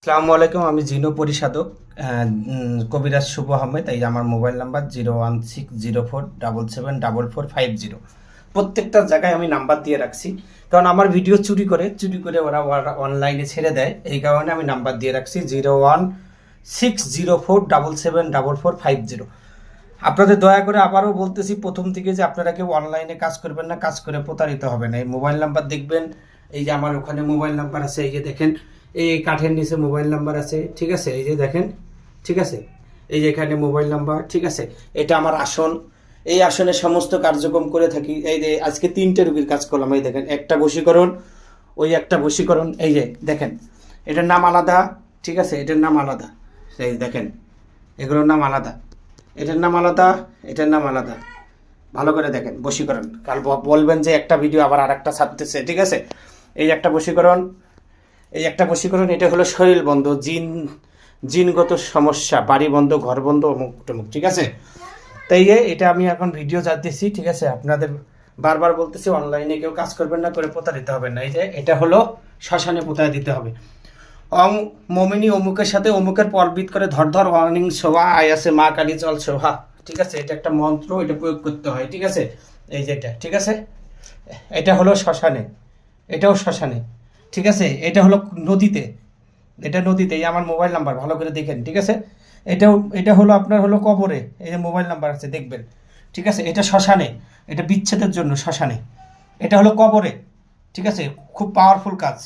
আসসালামু আলাইকুম। আমি জিনো পরিশাদক কবিরাজ শুভ আহমেদ। এই আমার মোবাইল নাম্বার 01604774450। প্রত্যেকটা জায়গায় আমি নাম্বার দিয়ে রাখছি, কারণ আমার ভিডিও চুরি করে ওরা অনলাইনে ছেড়ে দেয়। এই কারণে আমি নাম্বার দিয়ে রাখছি 01604774450। আপনাদের দয়া করে আবারও বলতেছি প্রথম থেকে যে আপনারা কেউ অনলাইনে কাজ করবেন না, কাজ করে প্রতারিত হবেন না। এই মোবাইল নাম্বার দেখবেন, এই যে আমার ওখানে মোবাইল নাম্বার আছে, এই যে দেখেন এই কাঠের নিচে মোবাইল নাম্বার আছে, ঠিক আছে, এই যে দেখেন, ঠিক আছে, এই যে এখানে মোবাইল নাম্বার, ঠিক আছে। এটা আমার আসন, এই আসনে সমস্ত কার্যক্রম করে থাকি। এই যে আজকে 3টে রোগীর কাজ করলাম, এই দেখেন একটা বশীকরণ, ওই একটা বশীকরণ, এই যে দেখেন এটার নাম আলাদা, ঠিক আছে, এটার নাম আলাদা, এই দেখেন এগুলোর নাম আলাদা, এটার নাম আলাদা, এটার নাম আলাদা। ভালো করে দেখেন বশীকরণ, কাল বলবেন যে একটা ভিডিও আবার আর একটা ছাড়তেছে, ঠিক আছে। এই একটা বশীকরণ, এই একটা বশীকরণ, এটা হলো শরীর বন্ধ, জিনগত সমস্যা, বাড়ি বন্ধ, ঘর বন্ধ, অমুক টমুক, ঠিক আছে। তাই এটা আমি এখন ভিডিও যাচ্তেছি, ঠিক আছে। আপনাদের বারবার বলতেছি অনলাইনে কেউ কাজ করবেন না, করে প্রতারিত হবেন না। এই যে এটা হলো শ্মশানে পোতায় দিতে হবে। মমিনী অমুকের সাথে অমুকের পরবিত করে ধর ধর ওয়ার্নিং সোহা আয়াসে মা কালী জল সোহা, ঠিক আছে। এটা একটা মন্ত্র, এটা প্রয়োগ করতে হয়, ঠিক আছে। এই যে এটা, ঠিক আছে, এটা হলো শ্মশানে, এটাও শ্মশানে, ঠিক আছে। এটা হলো নদীতে, এটা নদীতে, এই আমার মোবাইল নাম্বার ভালো করে দেখেন, ঠিক আছে। এটা হলো আপনার হলো কবরে, এই যে মোবাইল নাম্বার আছে দেখবেন, ঠিক আছে। এটা শ্মশানে, এটা বিচ্ছেদের জন্য শ্মশানে। এটা হলো কবরে, ঠিক আছে। খুব পাওয়ারফুল কাজ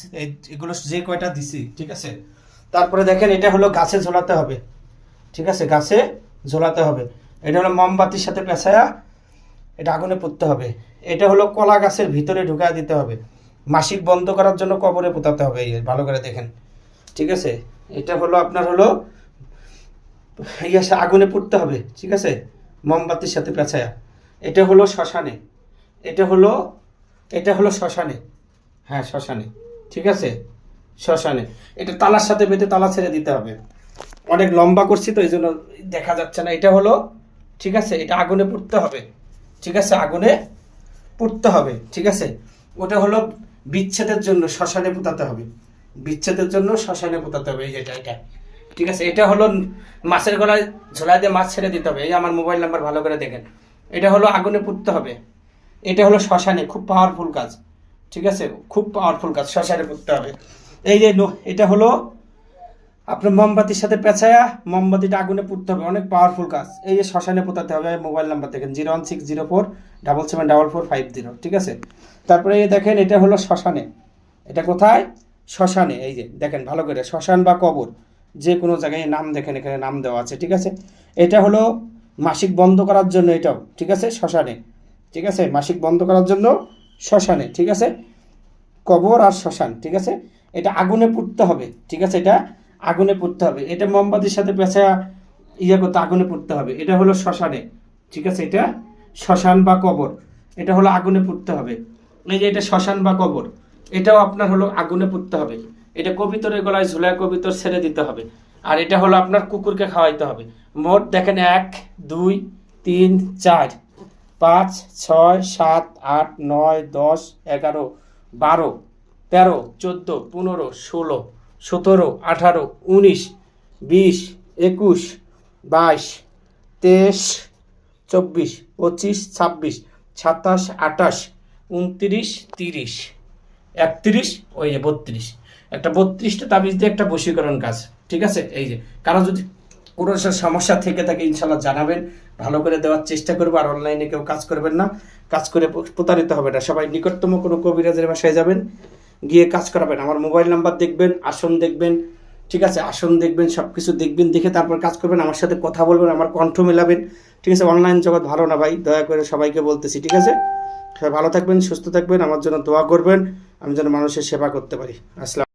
এগুলো যে কয়টা দিছি, ঠিক আছে। তারপরে দেখেন এটা হলো গাছে ঝোলাতে হবে, ঠিক আছে, গাছে ঝোলাতে হবে। এটা হলো মোমবাতির সাথে পেঁচায়া এটা আগুনে পুঁততে হবে। এটা হলো কলা গাছের ভিতরে ঢুকায় দিতে হবে। মাসিক বন্ধ করার জন্য কবরে পোতাতে হবে, এই ভালো করে দেখেন, ঠিক আছে। এটা হলো আপনার হলো আগুনে পুড়তে হবে, ঠিক আছে, মোমবাতির সাথে পেঁচায়া। এটা হলো শ্মশানে, এটা হলো শ্মশানে, হ্যাঁ শ্মশানে, ঠিক আছে, শ্মশানে। এটা তালার সাথে বেঁধে তালা ছেড়ে দিতে হবে। অনেক লম্বা করছি তো এই জন্য দেখা যাচ্ছে না। এটা হলো, ঠিক আছে, এটা আগুনে পুড়তে হবে, ঠিক আছে, আগুনে পুড়তে হবে, ঠিক আছে। ওটা হলো বিচ্ছেদের জন্য শ্মশানে পোতাতে হবে, বিচ্ছেদের জন্য শ্মশানে পোতাতে হবে। এই যেটা, এটা, ঠিক আছে। এটা হলো মাছের গলায় ঝোলা দিয়ে মাছ ছেড়ে দিতে হবে। এই আমার মোবাইল নাম্বার ভালো করে দেখেন। এটা হলো আগুনে পুড়তে হবে। এটা হলো শ্মশানে, খুব পাওয়ারফুল কাজ, ঠিক আছে, খুব পাওয়ারফুল কাজ, শ্মশানে পুড়তে হবে। এই যে এটা হলো আপনার মোমবাতির সাথে পেঁচায়া মোমবাতিটা আগুনে পুড়তে হবে, অনেক পাওয়ারফুল কাজ। এই যে শ্মশানে পোতাতে হবে। মোবাইল নাম্বার দেখেন 01604774450, ঠিক আছে। তারপরে এই দেখেন এটা হলো শ্মশানে, এটা কোথায়, শ্মশানে। এই যে দেখেন ভালো করে, শ্মশান বা কবর যে কোনো জায়গায় নাম দেখেন, এখানে নাম দেওয়া আছে, ঠিক আছে। এটা হলো মাসিক বন্ধ করার জন্য, এটাও ঠিক আছে, শ্মশানে, ঠিক আছে, মাসিক বন্ধ করার জন্য শ্মশানে, ঠিক আছে, কবর আর শ্মশান, ঠিক আছে। এটা আগুনে পুড়তে হবে, ঠিক আছে, এটা আগুনে পুড়তে হবে। এটা মোমবাতির সাথে পেঁচা করতে আগুনে পুড়তে হবে। এটা হলো শ্মশানে, ঠিক আছে, এটা শ্মশান বা কবর, এটা হলো আগুনে পুড়তে হবে। এই যে এটা শ্মশান বা কবর, এটাও আপনার হলো আগুনে পুড়তে হবে। এটা কবিতরের গলায় ঝুলায় কবিতর ছেড়ে দিতে হবে। আর এটা হলো আপনার কুকুরকে খাওয়াইতে হবে। মোট দেখেন 1 2 3 4 5 6 7 8 9 10 11 12 13 14 15 16 17 18 19 20 21 22 23 24 25 26 27 28 29 30 31, ওই যে 32, একটা 32টা তাবিজ দিয়ে একটা বশীকরণ কাজ, ঠিক আছে। এই যে কারো যদি কোনো সমস্যা থেকে থাকে ইনশাল্লাহ জানাবেন, ভালো করে দেওয়ার চেষ্টা করবো। আর অনলাইনে কেউ কাজ করবেন না, কাজ করে প্রতারিত হবে না। সবাই নিকটতম কোনো কবিরাজের বাসায় যাবেন, গিয়ে কাজ করাবেন। আমার মোবাইল নাম্বার দেখবেন, আসন দেখবেন, ঠিক আছে, আসন দেখবেন, সব কিছু দেখবেন, দেখে তারপর কাজ করবেন। আমার সাথে কথা বলবেন, আমার কণ্ঠ মেলাবেন, ঠিক আছে। অনলাইন জগৎ ভালো না ভাই, দয়া করে সবাইকে বলতেছি, ঠিক আছে। সবাই ভালো থাকবেন, সুস্থ থাকবেন, আমার জন্য দোয়া করবেন, আমি যেন মানুষের সেবা করতে পারি। আসসালাম।